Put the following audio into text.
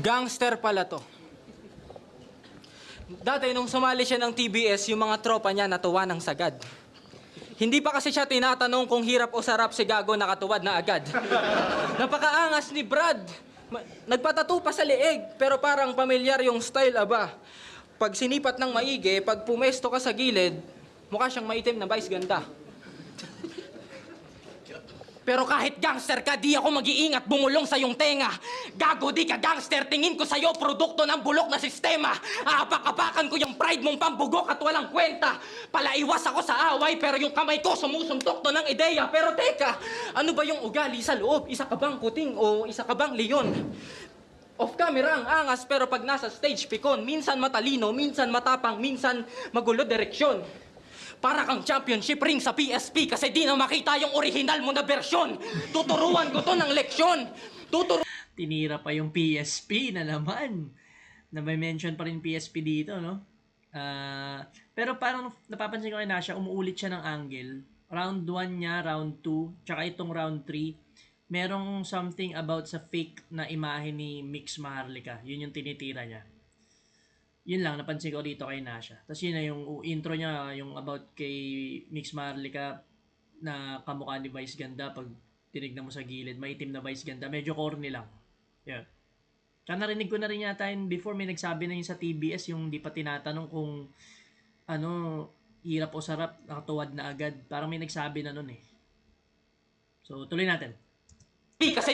Gangster pala to. Dati nung sumali siya ng TBS, yung mga tropa niya natuwa ng sagad. Hindi pa kasi siya tinatanong kung hirap o sarap, si Gago nakatuwad na agad. Napakaangas ni Brad. Nagpatato pa sa leeg, pero parang pamilyar yung style, aba. Pag sinipat ng maigi, pag pumesto ka sa gilid, mukha siyang maitim na vice ganda. Pero kahit gangster ka, di ako mag-iingat bumulong sa iyong tenga. Gago, di ka gangster, tingin ko sa'yo produkto ng bulok na sistema. Aapak-apakan ko yung pride mong pambugok at walang kwenta. Palaiwas ako sa away, pero yung kamay ko sumusuntok to ng ideya. Pero teka, ano ba yung ugali sa loob? Isa ka bang kuting o isa ka bang leon? Off camera ang angas, pero pag nasa stage pikon, minsan matalino, minsan matapang, minsan magulo direksyon. Para kang championship ring sa PSP kasi di na makita yung original mo na versyon. Tuturuan ko to ng leksyon. Tinira pa yung PSP na naman. Na may mention pa rin PSP dito, no? Pero parang napapansin ko kay Nasha, umuulit siya ng angle. Round 1 niya, round 2, tsaka itong round 3. Merong something about sa fake na imahe ni Mix Maharlika. Yun yung tinitira niya. Yun lang, napansin ko dito kay Nasha. Tapos yun na yung intro niya, yung about kay Mix Maharlika na kamukha ni Vice Ganda. Pag tinignan mo sa gilid, maitim na Vice Ganda. Medyo corny lang. Yan. Kaya narinig ko na rin yata yun before, may nagsabi na yun sa TBS, yung di pa tinatanong kung ano, hirap o sarap, nakatuwad na agad. Parang may nagsabi na nun eh. So, tuloy natin. Kasi